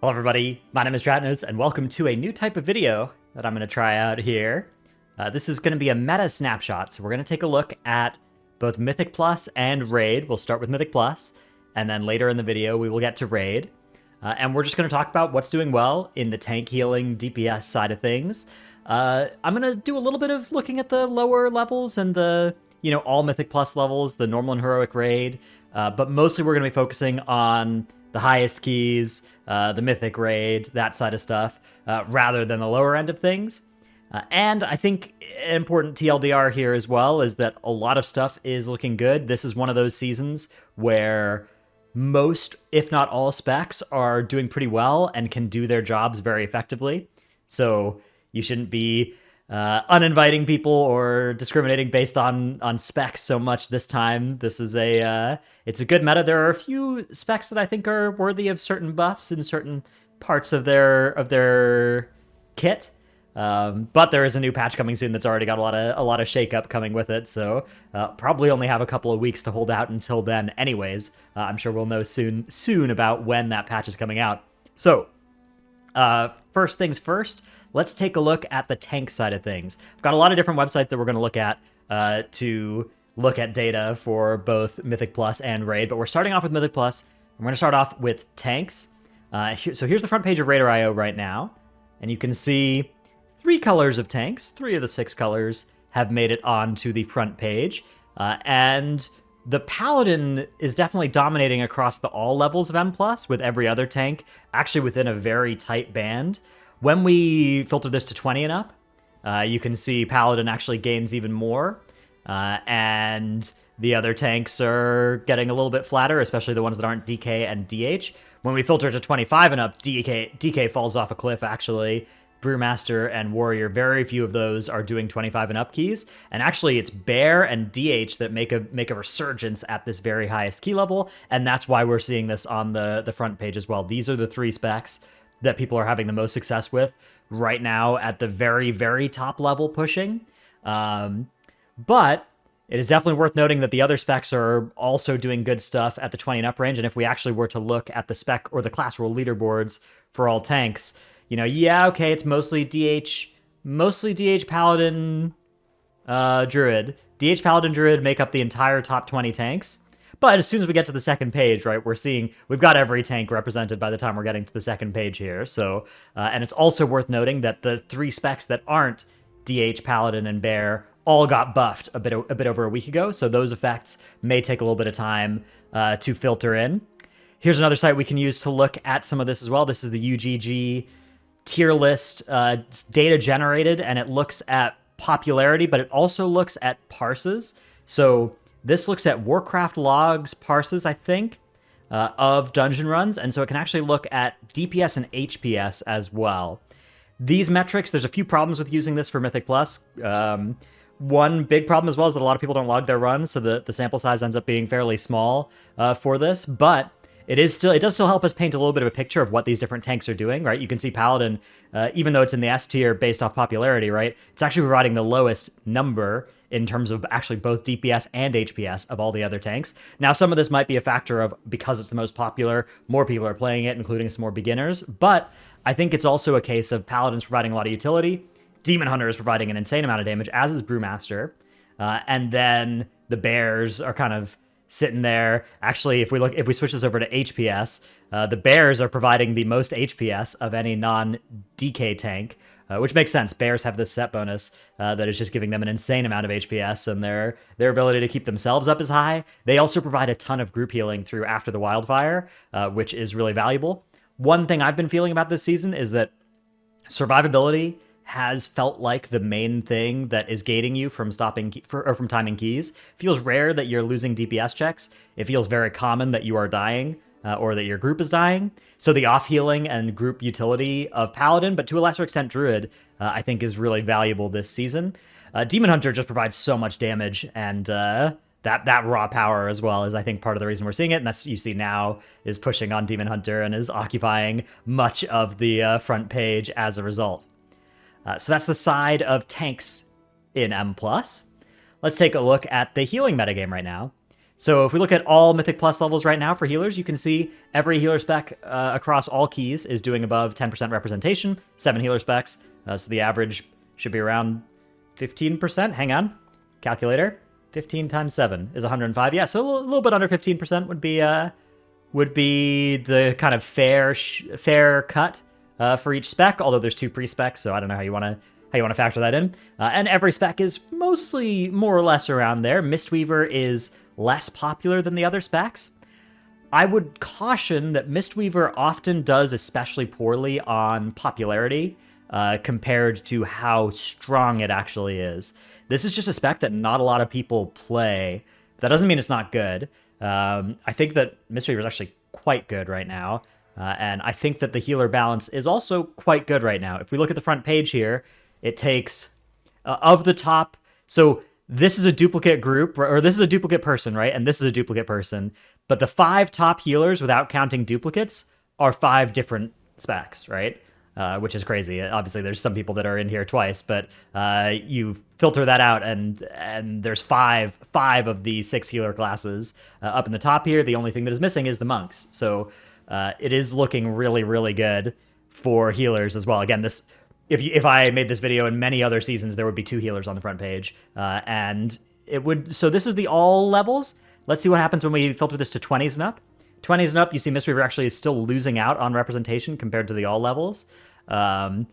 Hello everybody, my name is Dratnos, and welcome to a new type of video that I'm going to try out here. This is going to be a meta snapshot, so we're going to take a look at both Mythic Plus and Raid. We'll start with Mythic Plus, and then later in the video we will get to Raid. And we're just going to talk about what's doing well in the tank healing DPS side of things. I'm going to do a little bit of looking at the lower levels and the, all Mythic Plus levels, the normal and heroic Raid, but mostly we're going to be focusing on the highest keys, the Mythic Raid, that side of stuff, rather than the lower end of things. And I think an important TLDR here as well is that a lot of stuff is looking good. This is one of those seasons where most, if not all, specs are doing pretty well and can do their jobs very effectively. So you shouldn't be uninviting people or discriminating based on specs so much this time. This is it's a good meta. There are a few specs that I think are worthy of certain buffs in certain parts of their kit. But there is a new patch coming soon that's already got a lot of shakeup coming with it, so probably only have a couple of weeks to hold out until then. Anyways, I'm sure we'll know soon about when that patch is coming out. So, first things first, let's take a look at the tank side of things. I've got a lot of different websites that we're going to look at to look at data for both Mythic Plus and Raid, but we're starting off with Mythic Plus. We're going to start off with tanks. So here's the front page of Raider.io right now, and you can see 3 colors of tanks. 3 of the 6 colors have made it onto the front page, and the Paladin is definitely dominating across all levels of M+, with every other tank actually within a very tight band. When we filter this to 20 and up, you can see Paladin actually gains even more, and the other tanks are getting a little bit flatter, especially the ones that aren't DK and DH. When we filter to 25 and up, DK falls off a cliff, actually. Brewmaster and Warrior, very few of those are doing 25 and up keys, and actually it's Bear and DH that make a resurgence at this very highest key level, and that's why we're seeing this on the front page as well. These are the 3 specs that people are having the most success with right now at the very, very top level pushing. But it is definitely worth noting that the other specs are also doing good stuff at the 20 and up range, and if we actually were to look at the spec or the class rule leaderboards for all tanks, okay, it's mostly DH Paladin, Druid. DH Paladin Druid make up the entire top 20 tanks. But as soon as we get to the second page, right, we've got every tank represented by the time we're getting to the second page here. So, and it's also worth noting that the 3 specs that aren't DH Paladin and Bear all got buffed a bit over a week ago. So those effects may take a little bit of time to filter in. Here's another site we can use to look at some of this as well. This is the UGG tier list. It's data generated, and it looks at popularity, but it also looks at parses. So this looks at Warcraft logs parses, I think, of dungeon runs, and so it can actually look at DPS and HPS as well. These metrics, there's a few problems with using this for Mythic Plus. One big problem as well is that a lot of people don't log their runs, so the sample size ends up being fairly small for this, but it does still help us paint a little bit of a picture of what these different tanks are doing, right? You can see Paladin, even though it's in the S tier based off popularity, right? It's actually providing the lowest number in terms of actually both DPS and HPS of all the other tanks. Now, some of this might be a factor of because it's the most popular, more people are playing it, including some more beginners, but I think it's also a case of Paladin's providing a lot of utility, Demon Hunter is providing an insane amount of damage, as is Brewmaster, and then the Bears are kind of sitting there. Actually, if we switch this over to HPS, the Bears are providing the most HPS of any non-DK tank, which makes sense. Bears have this set bonus that is just giving them an insane amount of HPS, and their ability to keep themselves up is high. They also provide a ton of group healing through After the Wildfire, which is really valuable. One thing I've been feeling about this season is that survivability has felt like the main thing that is gating you from from timing keys. It feels rare that you're losing DPS checks. It feels very common that you are dying or that your group is dying. So the off-healing and group utility of Paladin, but to a lesser extent Druid, I think is really valuable this season. Demon Hunter just provides so much damage, and that raw power as well is, I think, part of the reason we're seeing it, and that's you see now is pushing on Demon Hunter and is occupying much of the front page as a result. So that's the side of tanks in M+. Let's take a look at the healing metagame right now. So if we look at all Mythic Plus levels right now for healers, you can see every healer spec across all keys is doing above 10% representation, 7 healer specs. So the average should be around 15%. Hang on. Calculator. 15 times 7 is 105. Yeah, so a little bit under 15% would be the kind of fair cut for each spec, although there's 2 pre-specs, so I don't know how you want to factor that in. And every spec is mostly more or less around there. Mistweaver is less popular than the other specs. I would caution that Mistweaver often does especially poorly on popularity compared to how strong it actually is. This is just a spec that not a lot of people play. That doesn't mean it's not good. I think that Mistweaver is actually quite good right now. And I think that the healer balance is also quite good right now. If we look at the front page here, it takes of the top. So this is a duplicate group, or this is a duplicate person, right? And this is a duplicate person. But the 5 top healers, without counting duplicates, are 5 different specs, right? Which is crazy. Obviously, there's some people that are in here twice, but you filter that out, and there's five of the 6 healer classes up in the top here. The only thing that is missing is the monks. So it is looking really, really good for healers as well. Again, this if I made this video in many other seasons, there would be 2 healers on the front page, and it would. So this is the all levels. Let's see what happens when we filter this to 20s and up. 20s and up, you see Mistweaver actually is still losing out on representation compared to the all levels. And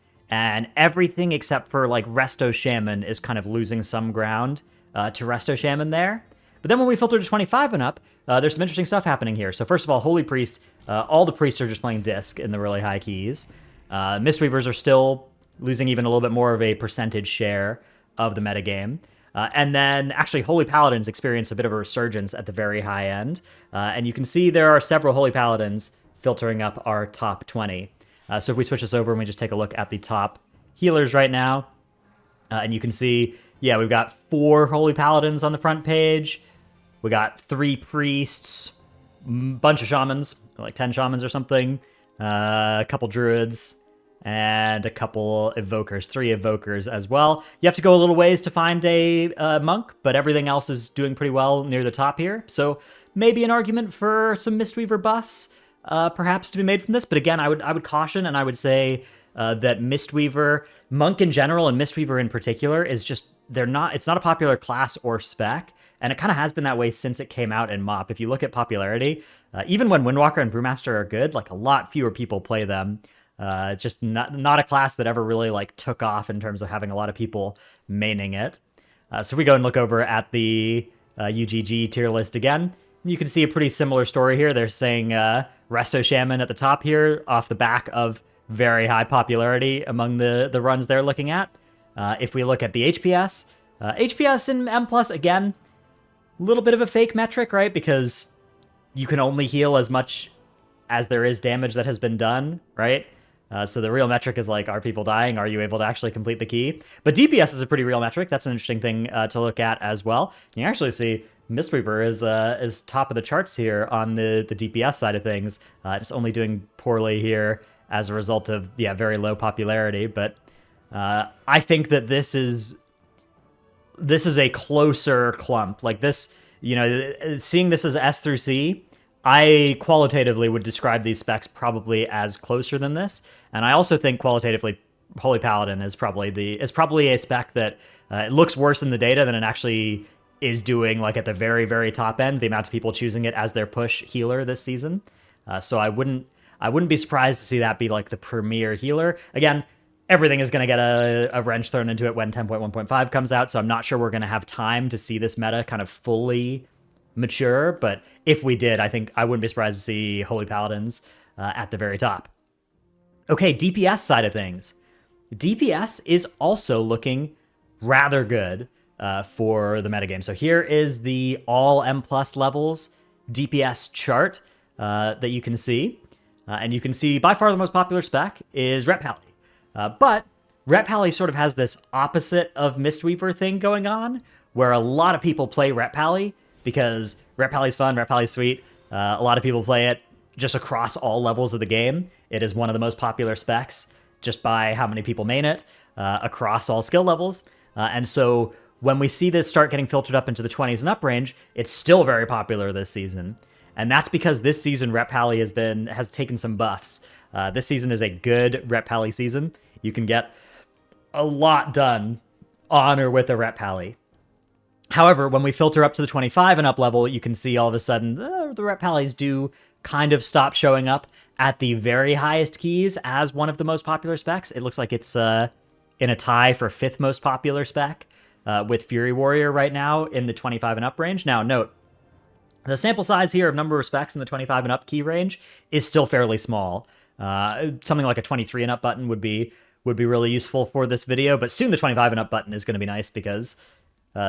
everything except for like Resto Shaman is kind of losing some ground to Resto Shaman there. But then when we filter to 25 and up, there's some interesting stuff happening here. So first of all, Holy Priest, all the priests are just playing Disc in the really high keys. Mistweavers are still losing even a little bit more of a percentage share of the metagame. And then actually Holy Paladins experience a bit of a resurgence at the very high end. And you can see there are several Holy Paladins filtering up our top 20. So if we switch this over and we just take a look at the top healers right now, and you can see, yeah, we've got 4 Holy Paladins on the front page. We got 3 priests, bunch of shamans, like 10 shamans or something, a couple druids, and a couple evokers, 3 evokers as well. You have to go a little ways to find a monk, but everything else is doing pretty well near the top here. So maybe an argument for some Mistweaver buffs, perhaps to be made from this. But again, I would caution, and I would say that Mistweaver, monk in general, and Mistweaver in particular, is just it's not a popular class or spec, and it kind of has been that way since it came out in MoP. If you look at popularity, even when Windwalker and Brewmaster are good, like a lot fewer people play them. Just not a class that ever really like took off in terms of having a lot of people maining it. So we go and look over at the UGG tier list again. You can see a pretty similar story here. They're saying Resto Shaman at the top here off the back of very high popularity among the runs they're looking at. If we look at the HPS, HPS in M+, again, a little bit of a fake metric, right? Because you can only heal as much as there is damage that has been done, right? So the real metric is like, are people dying? Are you able to actually complete the key? But DPS is a pretty real metric. That's an interesting thing to look at as well. You can actually see Mistweaver is top of the charts here on the DPS side of things. It's only doing poorly here as a result of, very low popularity. But I think that this is a closer clump. Like this, seeing this as S through C, I qualitatively would describe these specs probably as closer than this. And I also think qualitatively Holy Paladin is probably a spec that it looks worse in the data than it actually is doing, like at the very, very top end, the amount of people choosing it as their push healer this season. So I wouldn't be surprised to see that be like the premier healer. Again, everything is going to get a wrench thrown into it when 10.1.5 comes out, so I'm not sure we're going to have time to see this meta kind of fully mature, but if we did, I think I wouldn't be surprised to see Holy Paladins at the very top. Okay, DPS side of things. DPS is also looking rather good for the metagame. So here is the all M+ levels DPS chart that you can see. And you can see by far the most popular spec is Rep Pally. But Rep Pally sort of has this opposite of Mistweaver thing going on, where a lot of people play Rep Pally because Rep Pally's fun, Rep Pally's sweet. A lot of people play it just across all levels of the game. It is one of the most popular specs just by how many people main it across all skill levels. And so when we see this start getting filtered up into the 20s and up range, it's still very popular this season. And that's because this season Rep Pally has taken some buffs. This season is a good Rep Pally season. You can get a lot done on or with a Rep Pally. However, when we filter up to the 25 and up level, you can see all of a sudden the Rep Pallies do kind of stop showing up at the very highest keys as one of the most popular specs. It looks like it's in a tie for 5th most popular spec with Fury Warrior right now in the 25 and up range. Now, note, the sample size here of number of specs in the 25 and up key range is still fairly small. Something like a 23 and up button would be really useful for this video, but soon the 25 and up button is going to be nice because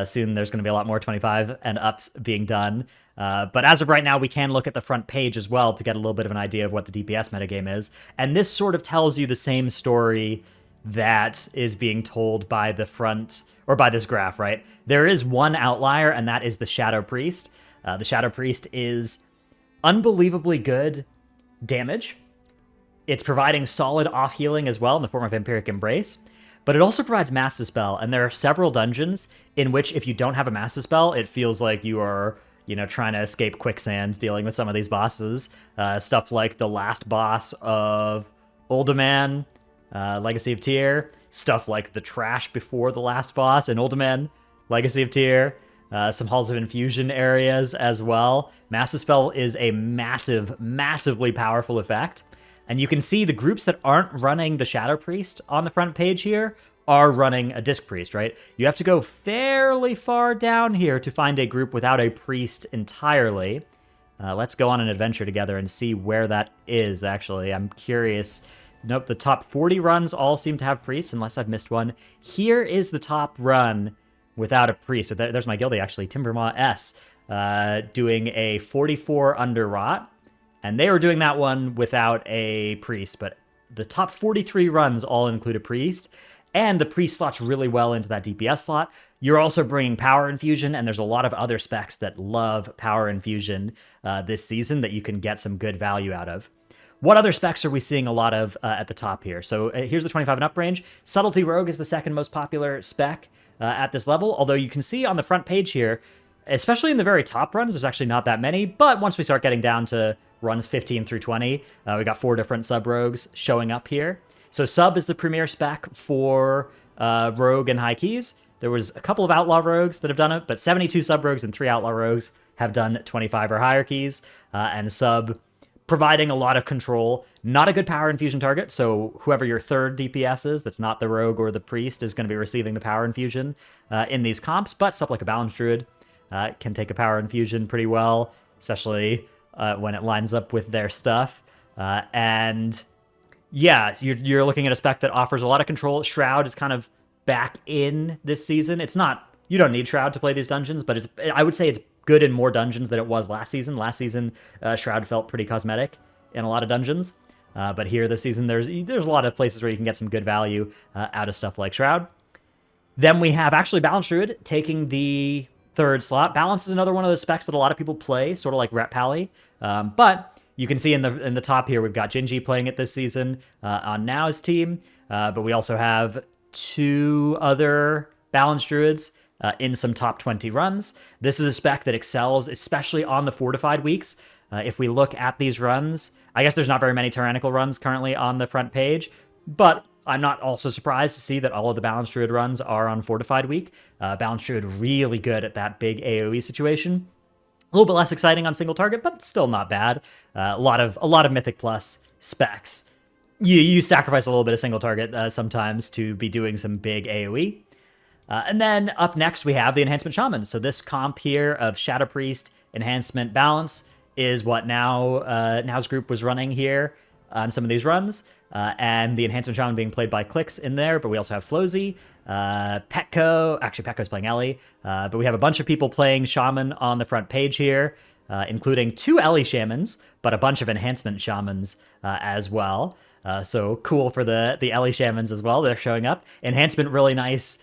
soon there's going to be a lot more 25 and ups being done. But as of right now, we can look at the front page as well to get a little bit of an idea of what the DPS metagame is. And this sort of tells you the same story that is being told by the front, or by this graph, right? There is one outlier, and that is the Shadow Priest. The Shadow Priest is unbelievably good damage. It's providing solid off-healing as well in the form of Empiric Embrace, but it also provides Mass Dispel, and there are several dungeons in which if you don't have a Mass Dispel, it feels like you are, trying to escape quicksand dealing with some of these bosses. Stuff like the last boss of Uldaman, Legacy of Tyr, stuff like the trash before the last boss in Uldaman, Legacy of Tyr, some Halls of Infusion areas as well. Mass Dispel is a massively powerful effect. And you can see the groups that aren't running the Shadow Priest on the front page here are running a Disc Priest, right? You have to go fairly far down here to find a group without a Priest entirely. Let's go on an adventure together and see where that is, actually. I'm curious. Nope, the top 40 runs all seem to have Priests, unless I've missed one. Here is the top run without a Priest. So there's my guildie, actually, Timbermaw S, doing a 44 under Rot. And they were doing that one without a Priest, but the top 43 runs all include a Priest, and the Priest slots really well into that DPS slot. You're also bringing Power Infusion, and there's a lot of other specs that love Power Infusion this season that you can get some good value out of. What other specs are we seeing a lot of at the top here? So here's the 25 and up range. Subtlety Rogue is the second most popular spec at this level, although you can see on the front page here, especially in the very top runs, there's actually not that many, but once we start getting down to runs 15 through 20, we got 4 different sub-rogues showing up here. So sub is the premier spec for rogue and high keys. There was a couple of outlaw rogues that have done it, but 72 sub-rogues and 3 outlaw rogues have done 25 or higher keys, and sub providing a lot of control. Not a good power infusion target, so whoever your third DPS is, that's not the rogue or the priest, is going to be receiving the power infusion in these comps, but stuff like a Balance Druid can take a power infusion pretty well, especially when it lines up with their stuff. And yeah, you're looking at a spec that offers a lot of control. Shroud is kind of back in this season. It's not, you don't need Shroud to play these dungeons, but I would say it's good in more dungeons than it was last season. Last season, Shroud felt pretty cosmetic in a lot of dungeons. But here this season, there's a lot of places where you can get some good value out of stuff like Shroud. Then we have actually Balance Druid taking the third slot. Balance is another one of those specs that a lot of people play, sort of like Rep Pally. But you can see in the top here, we've got Gingy playing it this season on Now's team. But we also have 2 other Balance Druids in some top 20 runs. This is a spec that excels, especially on the fortified weeks. If we look at these runs, I guess there's not very many tyrannical runs currently on the front page, but I'm not also surprised to see that all of the Balance Druid runs are on fortified week. Balance Druid really good at that big AoE situation. A little bit less exciting on single target, but still not bad. A lot of Mythic Plus specs. You sacrifice a little bit of single target sometimes to be doing some big AoE. And then up next, we have the Enhancement Shaman. So this comp here of Shadow Priest, Enhancement Balance is what Now's group was running here on some of these runs. And the Enhancement Shaman being played by Clix in there, but we also have Flozy, Petco. Actually, Petco's playing Ellie. But we have a bunch of people playing Shaman on the front page here, including 2 Ellie Shamans, but a bunch of Enhancement Shamans as well. So cool for the Ellie Shamans as well. They're showing up. Enhancement really nice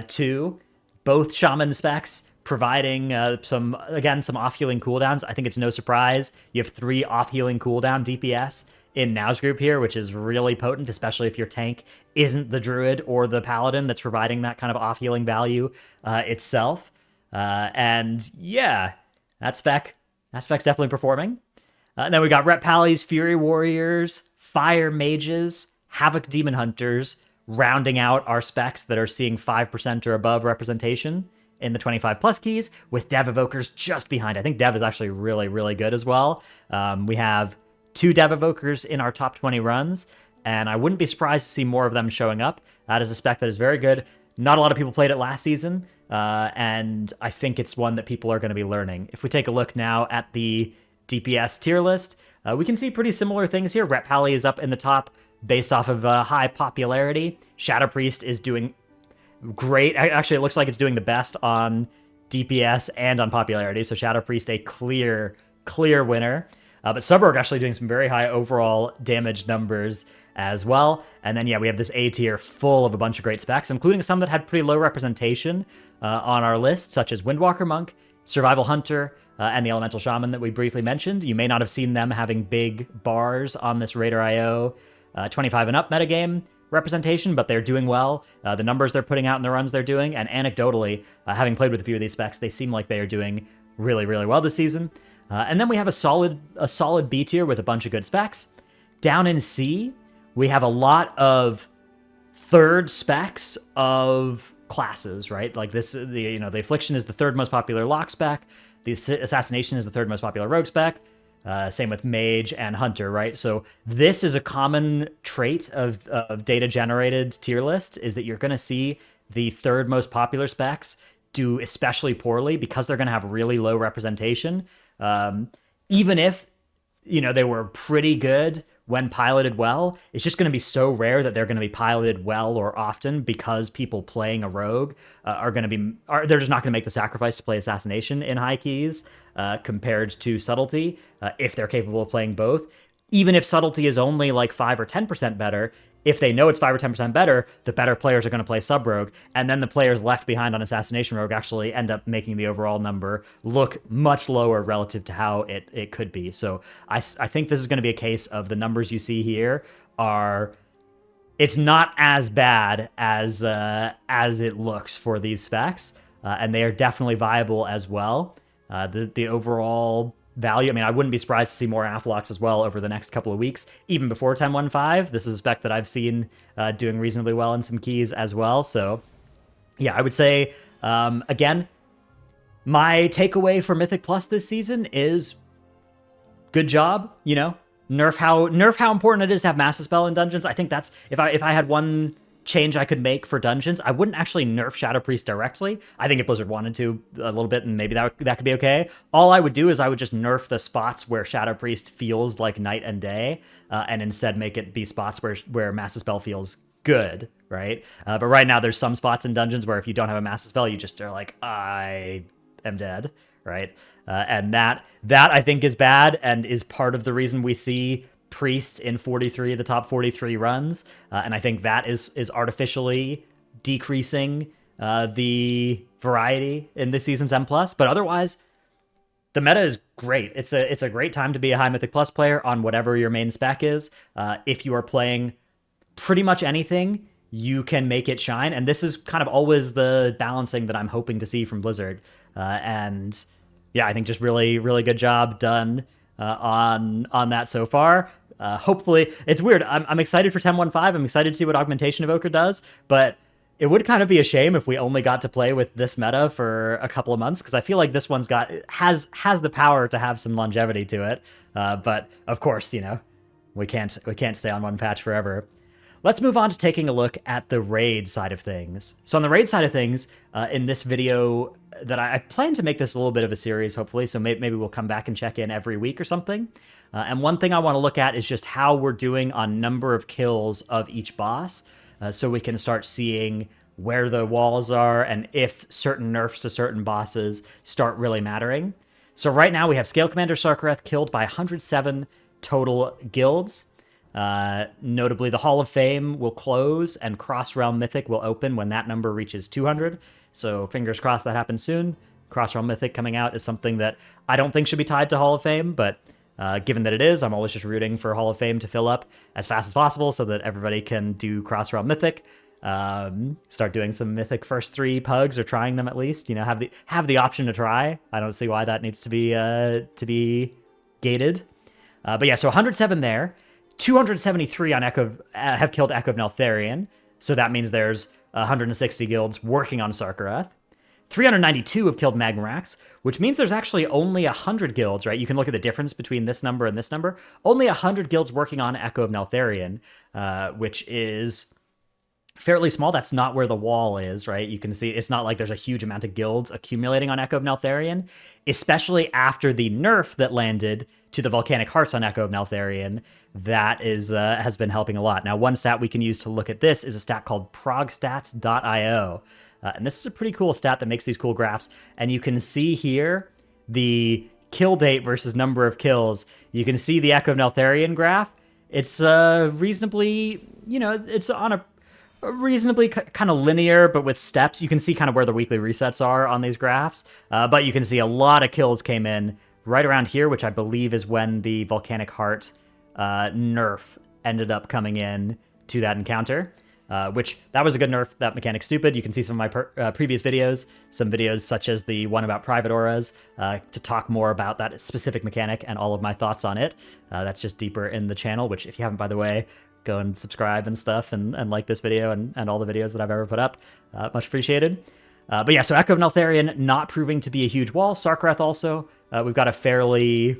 too. Both Shaman specs providing some off-healing cooldowns. I think it's no surprise. You have 3 off-healing cooldown DPS in Now's group here, which is really potent, especially if your tank isn't the druid or the paladin that's providing that kind of off-healing value itself. And yeah, that spec's definitely performing. And then we got Rep Pallies, Fury Warriors, Fire Mages, Havoc Demon Hunters, rounding out our specs that are seeing 5% or above representation in the 25 plus keys, with Dev Evokers just behind. I think Dev is actually really, really good as well. We have 2 Dev Evokers in our top 20 runs, and I wouldn't be surprised to see more of them showing up. That is a spec that is very good. Not a lot of people played it last season, and I think it's one that people are going to be learning. If we take a look now at the DPS tier list, we can see pretty similar things here. Rep Pally is up in the top based off of high popularity. Shadow Priest is doing great. Actually, it looks like it's doing the best on DPS and on popularity, so Shadow Priest a clear winner. But Subrog actually doing some very high overall damage numbers as well. And then, yeah, we have this A tier full of a bunch of great specs, including some that had pretty low representation on our list, such as Windwalker Monk, Survival Hunter, and the Elemental Shaman that we briefly mentioned. You may not have seen them having big bars on this Raider.io 25 and up metagame representation, but they're doing well. The numbers they're putting out in the runs they're doing, and anecdotally, having played with a few of these specs, they seem like they are doing really, really well this season. And then we have a solid B tier with a bunch of good specs. Down in C, we have a lot of third specs of classes, right? Like this, the Affliction is the third most popular lock spec. The Assassination is the third most popular rogue spec. Same with Mage and Hunter, right? So this is a common trait of data-generated tier lists, is that you're going to see the third most popular specs do especially poorly because they're going to have really low representation. Even if, they were pretty good when piloted well, it's just going to be so rare that they're going to be piloted well or often, because people playing a rogue they're just not going to make the sacrifice to play Assassination in high keys compared to Subtlety if they're capable of playing both. Even if Subtlety is only like 5 or 10% better, if they know it's 5 or 10% better, the better players are going to play Sub-Rogue, and then the players left behind on Assassination Rogue actually end up making the overall number look much lower relative to how it could be. So I think this is going to be a case of the numbers you see here it's not as bad as it looks for these specs, and they are definitely viable as well. The overall value, I mean, I wouldn't be surprised to see more Athlocks as well over the next couple of weeks, even before 10.1.5. This is a spec that I've seen doing reasonably well in some keys as well. So yeah, I would say, again, my takeaway for Mythic Plus this season is good job, nerf how important it is to have Mass Spell in dungeons. I think that's, if I had one change I could make for dungeons, I wouldn't actually nerf Shadow Priest directly. I think if Blizzard wanted to a little bit, and maybe that could be okay. All I would do is I would just nerf the spots where Shadow Priest feels like night and day, and instead make it be spots where Mass Spell feels good, right? But right now there's some spots in dungeons where if you don't have a Mass Spell, you just are like, I am dead, right? And that I think is bad, and is part of the reason we see priests in 43 of the top 43 runs, and I think that is artificially decreasing the variety in this season's M+. But otherwise, the meta is great. It's a great time to be a high Mythic Plus player on whatever your main spec is. If you are playing pretty much anything, you can make it shine, and this is kind of always the balancing that I'm hoping to see from Blizzard. And yeah, I think just really, really good job done on that so far. Hopefully, it's weird. I'm excited for 10.1.5. I'm excited to see what Augmentation Evoker does, but it would kind of be a shame if we only got to play with this meta for a couple of months, because I feel like this one's has the power to have some longevity to it. But of course, we can't stay on one patch forever. Let's move on to taking a look at the raid side of things. So on the raid side of things, in this video that I plan to make this a little bit of a series, hopefully, so maybe we'll come back and check in every week or something. And one thing I want to look at is just how we're doing on number of kills of each boss, so we can start seeing where the walls are and if certain nerfs to certain bosses start really mattering. So right now we have Scale Commander Sarkareth killed by 107 total guilds. Notably, the Hall of Fame will close and Cross Realm Mythic will open when that number reaches 200. So fingers crossed that happens soon. Cross Realm Mythic coming out is something that I don't think should be tied to Hall of Fame, but Given that it is, I'm always just rooting for Hall of Fame to fill up as fast as possible so that everybody can do cross-realm Mythic. Start doing some Mythic first 3 pugs, or trying them at least. You know, have the option to try. I don't see why that needs to be gated. But yeah, so 107 there. 273 on Echo have killed Echo of Neltharion. So that means there's 160 guilds working on Sarkarath. 392 have killed Magmarax, which means there's actually only 100 guilds, right? You can look at the difference between this number and this number. Only 100 guilds working on Echo of Neltharion, which is fairly small. That's not where the wall is, right? You can see it's not like there's a huge amount of guilds accumulating on Echo of Neltharion, especially after the nerf that landed to the Volcanic Hearts on Echo of Neltharion. That is has been helping a lot. Now, one stat we can use to look at this is a stat called progstats.io. And this is a pretty cool stat that makes these cool graphs. And you can see here the kill date versus number of kills. You can see the Echo of Neltharion graph. It's reasonably, you know, it's on a reasonably kind of linear, but with steps. You can see kind of where the weekly resets are on these graphs. But you can see a lot of kills came in right around here, which I believe is when the Volcanic Heart nerf ended up coming in to that encounter. Which, that was a good nerf. That mechanic's stupid. You can see some of my previous videos, some videos such as the one about private auras, to talk more about that specific mechanic and all of my thoughts on it. That's just deeper in the channel, which if you haven't, by the way, go and subscribe and stuff, and like this video and all the videos that I've ever put up. Much appreciated. But yeah, so Echo of Neltharion not proving to be a huge wall. Sarkarath also, we've got a fairly,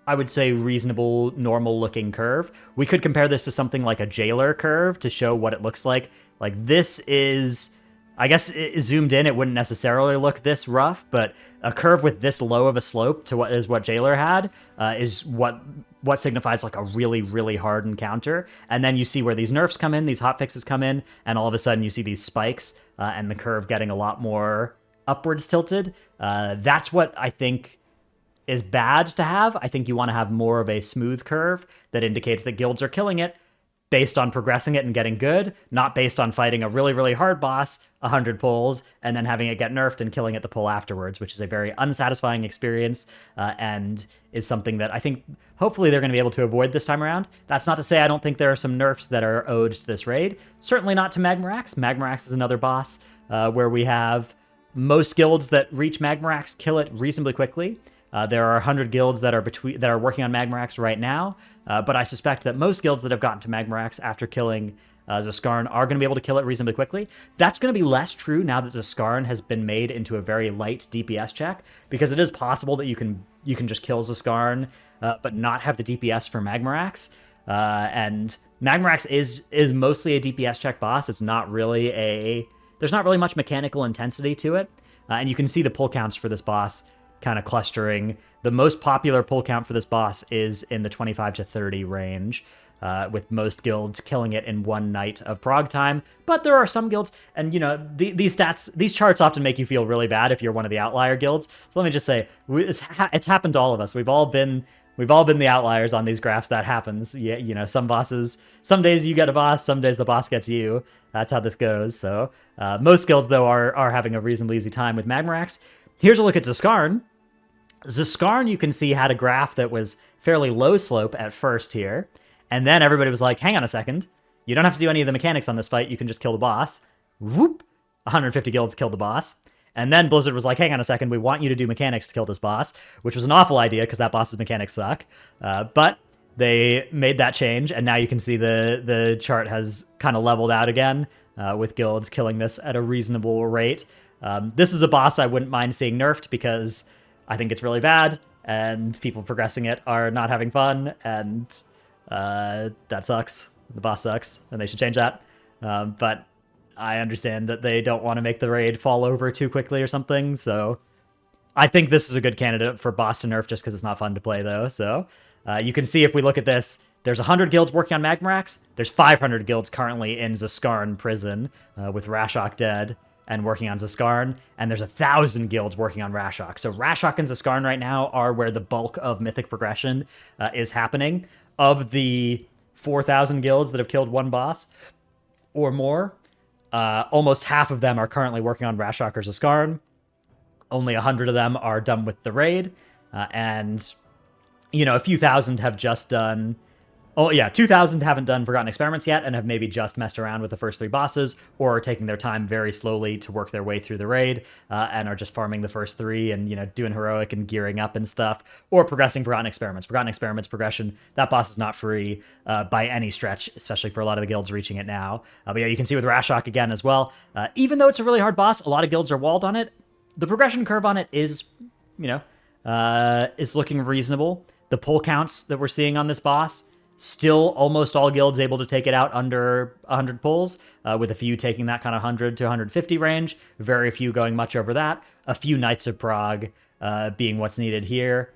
I would say, reasonable, normal-looking curve. We could compare this to something like a Jailer curve to show what it looks like. Like, this is, I guess, zoomed in, it wouldn't necessarily look this rough, but a curve with this low of a slope to what Jailer had is what signifies, like, a really, really hard encounter. And then you see where these nerfs come in, these hotfixes come in, and all of a sudden you see these spikes, and the curve getting a lot more upwards tilted. That's what I think is bad to have. I think you want to have more of a smooth curve that indicates that guilds are killing it based on progressing it and getting good, not based on fighting a really, really hard boss, 100 pulls, and then having it get nerfed and killing it the pull afterwards, which is a very unsatisfying experience, and is something that I think hopefully they're going to be able to avoid this time around. That's not to say I don't think there are some nerfs that are owed to this raid. Certainly not to Magmarax. Magmarax is another boss where we have most guilds that reach Magmarax kill it reasonably quickly. There are 100 guilds that are working on Magmarax right now, but I suspect that most guilds that have gotten to Magmarax after killing Zaskarn are going to be able to kill it reasonably quickly. That's going to be less true now that Zaskarn has been made into a very light DPS check, because it is possible that you can just kill Zaskarn, but not have the DPS for Magmarax. And Magmarax is mostly a DPS check boss. It's not really there's not really much mechanical intensity to it, and you can see the pull counts for this boss kind of clustering. The most popular pull count for this boss is in the 25 to 30 range, with most guilds killing it in one night of prog time. But there are some guilds, and you know, these charts often make you feel really bad if you're one of the outlier guilds. So let me just say, it's happened to all of us. We've all been the outliers on these graphs. That happens. Yeah, you know, some days you get a boss, some days the boss gets you. That's how this goes. So most guilds, though, are having a reasonably easy time with Magmarax. Here's a look at Zaskarn. Zaskarn, you can see, had a graph that was fairly low slope at first here. And then everybody was like, hang on a second. You don't have to do any of the mechanics on this fight. You can just kill the boss. Whoop! 150 guilds killed the boss. And then Blizzard was like, hang on a second. We want you to do mechanics to kill this boss, which was an awful idea because that boss's mechanics suck. But they made that change, and now you can see the chart has kind of leveled out again, with guilds killing this at a reasonable rate. This is a boss I wouldn't mind seeing nerfed because I think it's really bad, and people progressing it are not having fun, and that sucks. The boss sucks, and they should change that. But I understand that they don't want to make the raid fall over too quickly or something, so I think this is a good candidate for boss to nerf just because it's not fun to play, though. So you can see if we look at this, there's 100 guilds working on Magmarax. There's 500 guilds currently in Zaskarn prison, with Rashok dead and working on Zaskarn, and there's 1,000 guilds working on Rashok. So Rashok and Zaskarn right now are where the bulk of mythic progression is happening. Of the 4,000 guilds that have killed one boss or more, almost half of them are currently working on Rashok or Zaskarn. Only 100 of them are done with the raid. And, a few thousand have just done... Oh, yeah, 2,000 haven't done Forgotten Experiments yet and have maybe just messed around with the first 3 bosses or are taking their time very slowly to work their way through the raid and are just farming the first 3 and, doing heroic and gearing up and stuff, or progressing Forgotten Experiments. Forgotten Experiments progression, that boss is not free by any stretch, especially for a lot of the guilds reaching it now. But yeah, you can see with Rashok again as well. Even though it's a really hard boss, a lot of guilds are walled on it. The progression curve on it is, is looking reasonable. The pull counts that we're seeing on this boss, still almost all guilds able to take it out under 100 pulls, with a few taking that kind of 100 to 150 range, very few going much over that, a few Knights of Prague being what's needed here,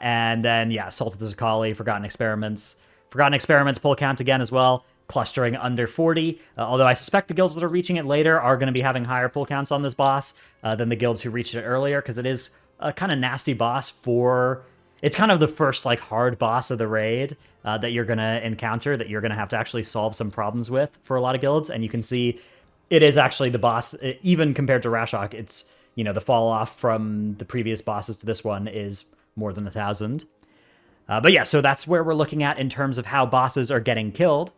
and then, yeah, Salt of the Zakali, Forgotten Experiments pull count again as well, clustering under 40, although I suspect the guilds that are reaching it later are going to be having higher pull counts on this boss than the guilds who reached it earlier, because it is a kind of nasty boss for... It's kind of the first, hard boss of the raid that you're going to encounter, that you're going to have to actually solve some problems with for a lot of guilds. And you can see it is actually the boss, even compared to Rashok, it's, the fall off from the previous bosses to this one is more than 1,000. But yeah, so that's where we're looking at in terms of how bosses are getting killed.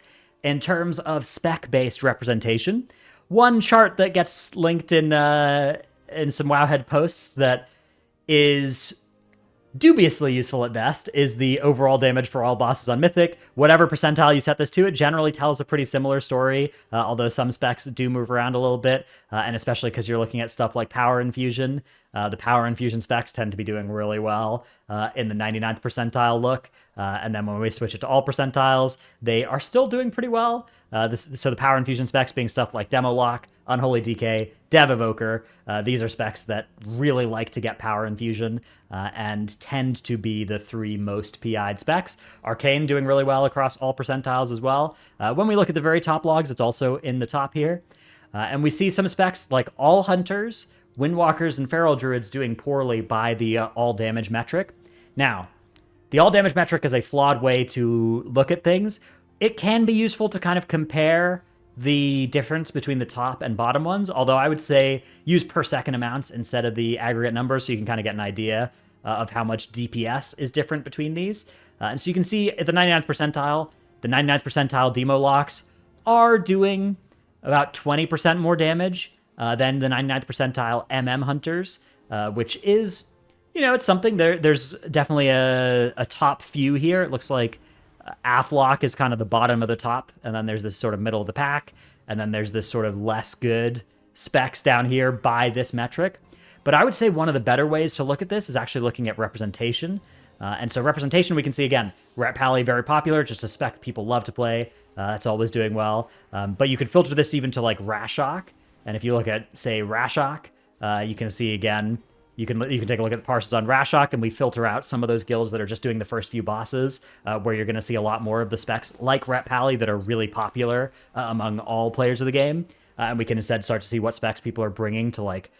In terms of spec-based representation, one chart that gets linked in some Wowhead posts that is dubiously useful at best is the overall damage for all bosses on Mythic. Whatever percentile you set this to, it generally tells a pretty similar story, although some specs do move around a little bit, and especially because you're looking at stuff like Power Infusion. The Power Infusion specs tend to be doing really well in the 99th percentile look, and then when we switch it to all percentiles, they are still doing pretty well. So the Power Infusion specs being stuff like Demo Lock, Unholy DK, Dev Evoker, these are specs that really like to get Power Infusion and tend to be the 3 most PI'd specs. Arcane doing really well across all percentiles as well. When we look at the very top logs, it's also in the top here. And we see some specs like All Hunters, Windwalkers, and Feral Druids doing poorly by the all damage metric. Now, the all damage metric is a flawed way to look at things. It can be useful to kind of compare the difference between the top and bottom ones, although I would say use per second amounts instead of the aggregate numbers so you can kind of get an idea of how much DPS is different between these. And so you can see at the 99th percentile, the 99th percentile demo locks are doing about 20% more damage than the 99th percentile MM hunters, which is, it's something. There's definitely a top few here. It looks like Aflock is kind of the bottom of the top, and then there's this sort of middle of the pack, and then there's this sort of less good specs down here by this metric. But I would say one of the better ways to look at this is actually looking at representation. And so representation, we can see again, Rat Pally, very popular, just a spec people love to play. It's always doing well. But you could filter this even to like Rashok. And if you look at, say, Rashok, you can see again, you can take a look at the parses on Rashok, and we filter out some of those guilds that are just doing the first few bosses, where you're going to see a lot more of the specs like Rat Pally that are really popular among all players of the game. And we can instead start to see what specs people are bringing to like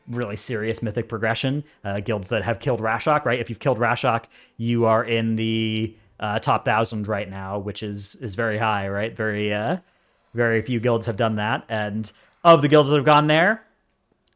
really serious mythic progression. Guilds that have killed Rashok, right? If you've killed Rashok, you are in the top 1,000 right now, which is very high, right? Very few guilds have done that. And of the guilds that have gone there,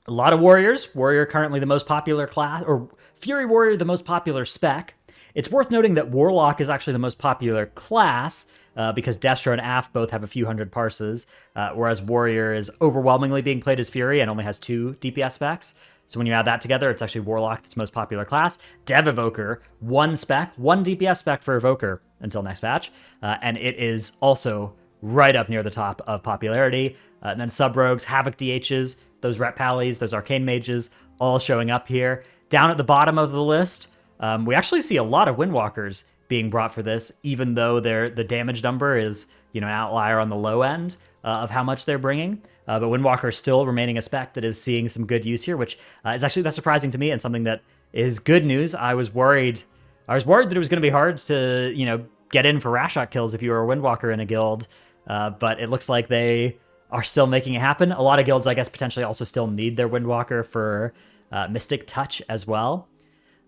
a lot of warriors. Warrior currently the most popular class, or Fury Warrior the most popular spec. It's worth noting that Warlock is actually the most popular class, because Destro and Af both have a few hundred parses, whereas Warrior is overwhelmingly being played as Fury and only has 2 DPS specs. So when you add that together, it's actually Warlock that's most popular class. Dev Evoker, 1 spec, 1 DPS spec for Evoker until next patch, and it is also right up near the top of popularity. And then Sub-Rogues, Havoc DHs, those Ret Pallies, those Arcane Mages, all showing up here. Down at the bottom of the list, we actually see a lot of Windwalkers being brought for this, even though the damage number is, an outlier on the low end of how much they're bringing. But Windwalker is still remaining a spec that is seeing some good use here, which is actually that's surprising to me and something that is good news. I was worried that it was going to be hard to, get in for Rashok kills if you were a Windwalker in a guild, but it looks like they are still making it happen. A lot of guilds, I guess, potentially also still need their Windwalker for Mystic Touch as well.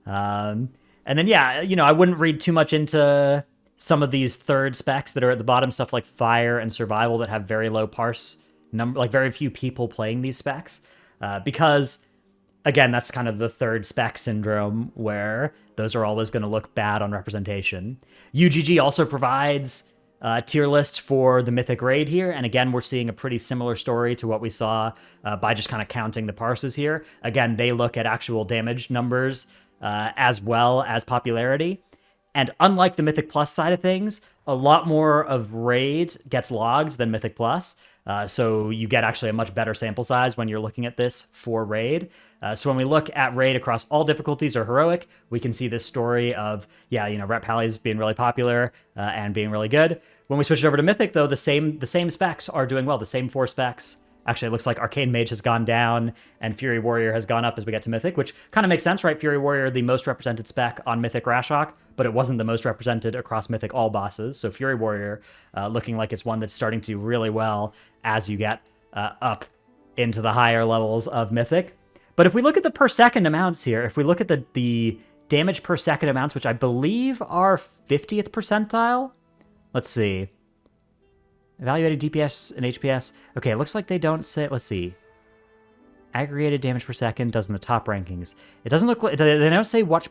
And then, yeah, I wouldn't read too much into some of these third specs that are at the bottom, stuff like Fire and Survival that have very low parse number, like very few people playing these specs, because, again, that's kind of the third spec syndrome where those are always going to look bad on representation. UGG also provides tier list for the Mythic Raid here, and again, we're seeing a pretty similar story to what we saw by just kind of counting the parses here. Again, they look at actual damage numbers as well as popularity. And unlike the Mythic Plus side of things, a lot more of Raid gets logged than Mythic Plus. So you get actually a much better sample size when you're looking at this for Raid. So when we look at Raid across all difficulties or Heroic, we can see this story of, Rep Pallies being really popular and being really good. When we switch it over to Mythic, though, the same specs are doing well. The same 4 specs. Actually, it looks like Arcane Mage has gone down and Fury Warrior has gone up as we get to Mythic, which kind of makes sense, right? Fury Warrior, the most represented spec on Mythic Rashok, but it wasn't the most represented across Mythic all bosses. So Fury Warrior looking like it's one that's starting to do really well as you get up into the higher levels of Mythic. But if we look at the per second amounts here, if we look at the damage per second amounts, which I believe are 50th percentile, let's see. Evaluated DPS and HPS. Okay, it looks like they don't say, let's see. Aggregated damage per second does in the top rankings. It doesn't look like, they don't say which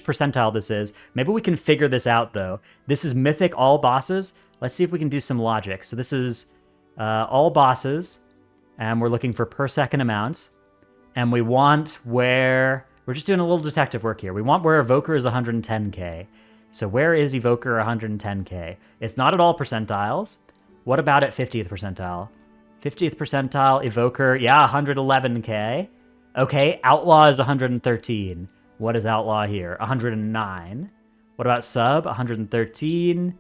percentile this is. Maybe we can figure this out, though. This is Mythic all bosses. Let's see if we can do some logic. So this is all bosses, and we're looking for per second amounts. And we want where, we're just doing a little detective work here. We want where Evoker is 110k. So where is Evoker 110k? It's not at all percentiles. What about at 50th percentile? 50th percentile, Evoker, yeah, 111k. Okay, Outlaw is 113. What is Outlaw here? 109. What about Sub? 113,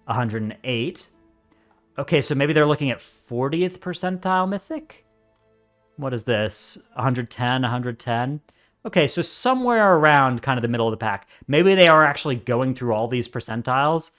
108. Okay, so maybe they're looking at 40th percentile Mythic? What is this? 110, 110? Okay, so somewhere around kind of the middle of the pack. Maybe they are actually going through all these percentiles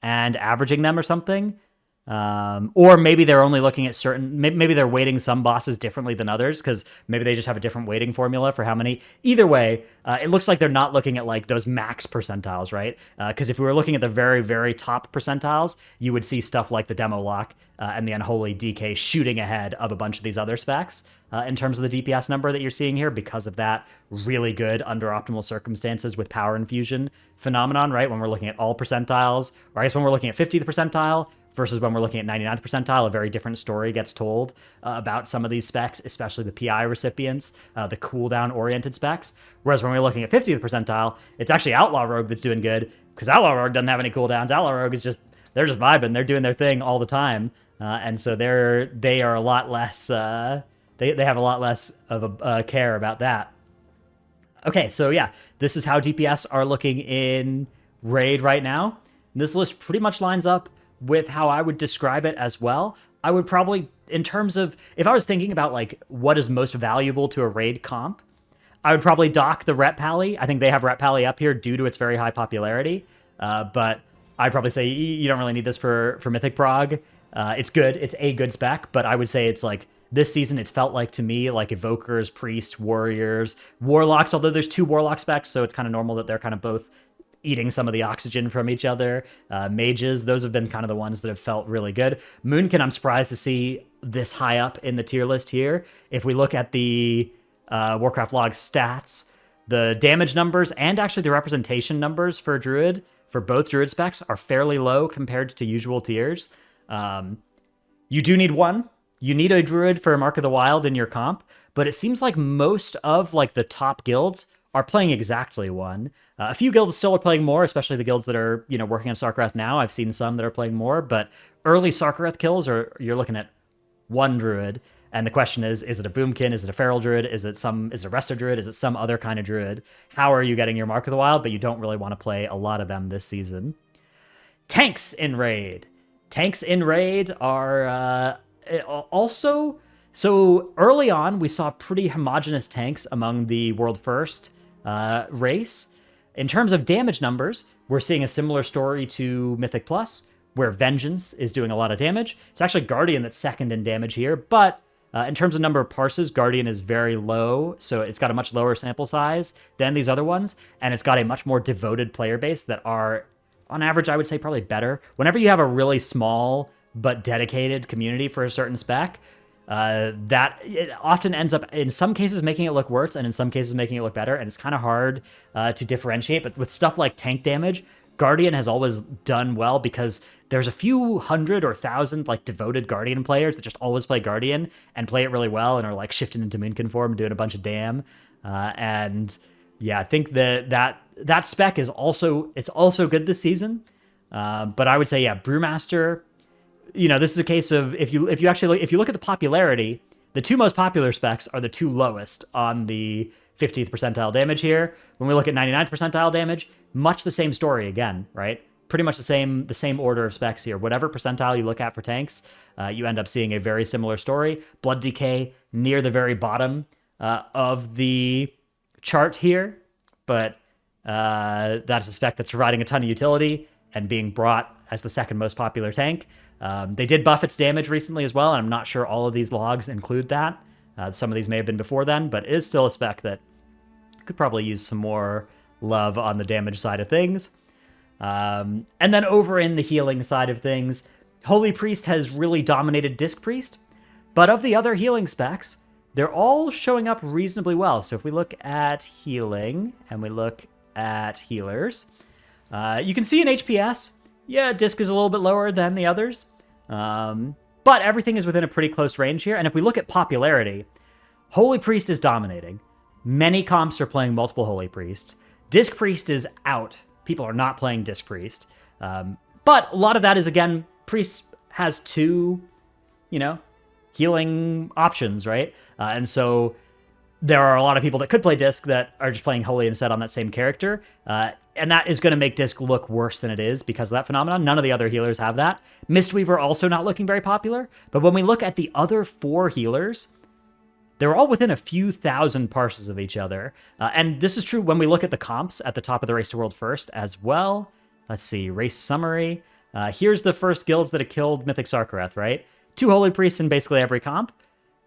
and averaging them or something. Or maybe they're only looking at certain, maybe they're weighting some bosses differently than others, because maybe they just have a different weighting formula for how many. Either way, it looks like they're not looking at like those max percentiles, right? Because if we were looking at the very, very top percentiles, you would see stuff like the Demo Lock and the Unholy DK shooting ahead of a bunch of these other specs in terms of the DPS number that you're seeing here, because of that really good under optimal circumstances with power infusion phenomenon, right? When we're looking at all percentiles, or I guess when we're looking at 50th percentile, versus when we're looking at 99th percentile, a very different story gets told about some of these specs, especially the PI recipients, the cooldown-oriented specs. Whereas when we're looking at 50th percentile, it's actually Outlaw Rogue that's doing good, because Outlaw Rogue doesn't have any cooldowns. Outlaw Rogue is they're just vibing, they're doing their thing all the time, and so they are a lot less, they have a lot less of a care about that. Okay, so yeah, this is how DPS are looking in Raid right now. This list pretty much lines up with how I would describe it as well. I would probably, in terms of, if I was thinking about like what is most valuable to a Raid comp, I would probably dock the Rep Pally. I think they have Rep Pally up here due to its very high popularity. But I'd probably say you don't really need this for Mythic Prog. It's good. It's a good spec, but I would say it's like, this season, it's felt like to me like Evokers, Priests, Warriors, Warlocks, although there's 2 Warlock specs, so it's kind of normal that they're kind of both eating some of the oxygen from each other. Mages, those have been kind of the ones that have felt really good. Moonkin, I'm surprised to see this high up in the tier list here. If we look at the Warcraft log stats, the damage numbers and actually the representation numbers for Druid, for both Druid specs, are fairly low compared to usual tiers. You do need one. You need a Druid for Mark of the Wild in your comp, but it seems like most of like the top guilds are playing exactly one. A few guilds still are playing more, especially the guilds that are, working on Sarkareth now. I've seen some that are playing more, but early Sarkareth kills you're looking at one Druid. And the question is it a Boomkin? Is it a Feral Druid? Is it a Resto Druid? Is it some other kind of Druid? How are you getting your Mark of the Wild? But you don't really want to play a lot of them this season. Tanks in Raid. Tanks in Raid are also... So early on, we saw pretty homogenous tanks among the World First race. In terms of damage numbers, we're seeing a similar story to Mythic Plus, where Vengeance is doing a lot of damage. It's actually Guardian that's second in damage here, but in terms of number of parses, Guardian is very low, so it's got a much lower sample size than these other ones, and it's got a much more devoted player base that are, on average, I would say probably better. Whenever you have a really small but dedicated community for a certain spec, that it often ends up, in some cases, making it look worse, and in some cases, making it look better. And it's kind of hard to differentiate. But with stuff like tank damage, Guardian has always done well because there's a few hundred or thousand like devoted Guardian players that just always play Guardian and play it really well and are like shifting into Minkin form, doing a bunch of damn. And yeah, I think that spec is also good this season. But I would say, yeah, Brewmaster. This is a case of if you look at the popularity, the two most popular specs are the two lowest on the 50th percentile damage here. When we look at 99th percentile damage, much the same story again, right? Pretty much the same order of specs here. Whatever percentile you look at for tanks, you end up seeing a very similar story. Blood Decay near the very bottom of the chart here, but that's a spec that's providing a ton of utility and being brought as the second most popular tank. They did buff its damage recently as well, and I'm not sure all of these logs include that. Some of these may have been before then, but it is still a spec that could probably use some more love on the damage side of things. And then over in the healing side of things, Holy Priest has really dominated Disc Priest, but of the other healing specs, they're all showing up reasonably well. So if we look at healing and we look at healers, you can see in HPS, yeah, Disc is a little bit lower than the others, but everything is within a pretty close range here. And if we look at popularity, Holy Priest is dominating. Many comps are playing multiple Holy Priests. Disc Priest is out. People are not playing Disc Priest. But a lot of that is, again, Priest has two, healing options, right? And so there are a lot of people that could play Disc that are just playing Holy instead on that same character. And that is going to make Disc look worse than it is because of that phenomenon. None of the other healers have that. Mistweaver also not looking very popular. But when we look at the other four healers, they're all within a few thousand parses of each other. And this is true when we look at the comps at the top of the Race to World first as well. Let's see, race summary. Here's the first guilds that have killed Mythic Sarkareth, right? 2 Holy Priests in basically every comp.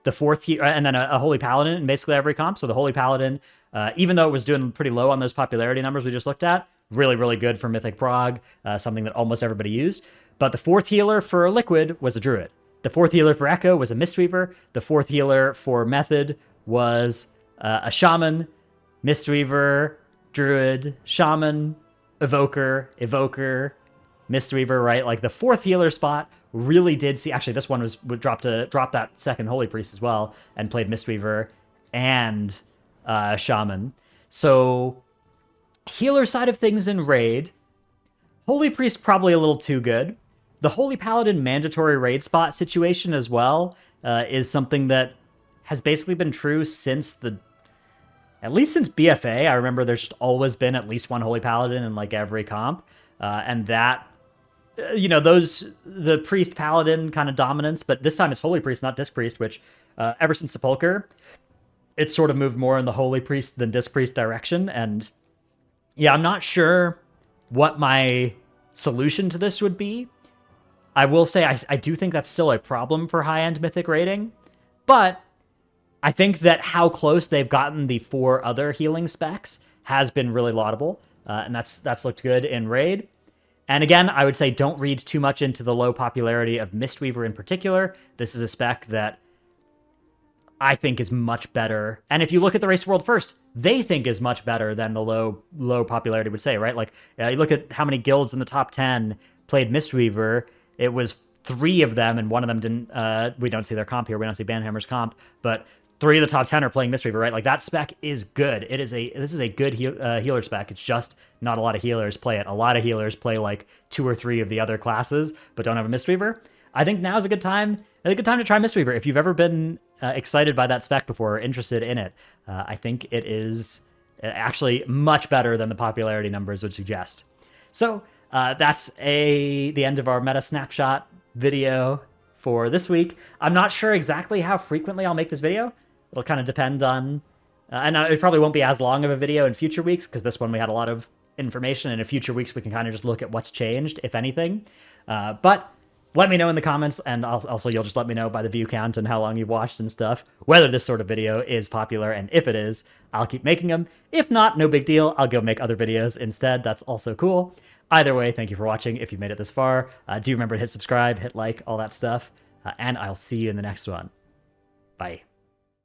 The fourth, and then a Holy Paladin in basically every comp. So the Holy Paladin, even though it was doing pretty low on those popularity numbers we just looked at, really, really good for Mythic Prog, something that almost everybody used. But the fourth healer for Liquid was a Druid. The fourth healer for Echo was a Mistweaver. The fourth healer for Method was a Shaman, Mistweaver, Druid, Shaman, Evoker, Mistweaver, right? Like the fourth healer spot really did see. Actually, this one would drop that second Holy Priest as well and played Mistweaver and Shaman. So healer side of things in Raid, Holy Priest probably a little too good. The Holy Paladin mandatory raid spot situation as well is something that has basically been true at least since BFA. I remember there's just always been at least one Holy Paladin in like every comp. And that, the Priest Paladin kind of dominance, but this time it's Holy Priest, not Disc Priest, which ever since Sepulcher, it's sort of moved more in the Holy Priest than Disc Priest direction. And yeah, I'm not sure what my solution to this would be. I will say I do think that's still a problem for high-end Mythic raiding, but I think that how close they've gotten the 4 other healing specs has been really laudable, and that's looked good in Raid. And again, I would say don't read too much into the low popularity of Mistweaver in particular. This is a spec that I think is much better. And if you look at the Race to World first, they think is much better than the low popularity would say, right? Like, you look at how many guilds in the top 10 played Mistweaver. It was 3 of them, and one of them didn't. We don't see their comp here. We don't see Banhammer's comp, but 3 of the top 10 are playing Mistweaver, right? Like that spec is good. This is a good healer spec. It's just not a lot of healers play it. A lot of healers play like 2 or 3 of the other classes, but don't have a Mistweaver. I think now is a good time to try Mistweaver. If you've ever been excited by that spec before or interested in it, I think it is actually much better than the popularity numbers would suggest. So that's the end of our meta snapshot video for this week. I'm not sure exactly how frequently I'll make this video. It'll kind of depend on, and it probably won't be as long of a video in future weeks because this one we had a lot of information, and in future weeks we can kind of just look at what's changed, if anything. But let me know in the comments, and also you'll just let me know by the view count and how long you've watched and stuff, whether this sort of video is popular, and if it is, I'll keep making them. If not, no big deal. I'll go make other videos instead. That's also cool. Either way, thank you for watching. If you made it this far, do remember to hit subscribe, hit like, all that stuff, and I'll see you in the next one. Bye.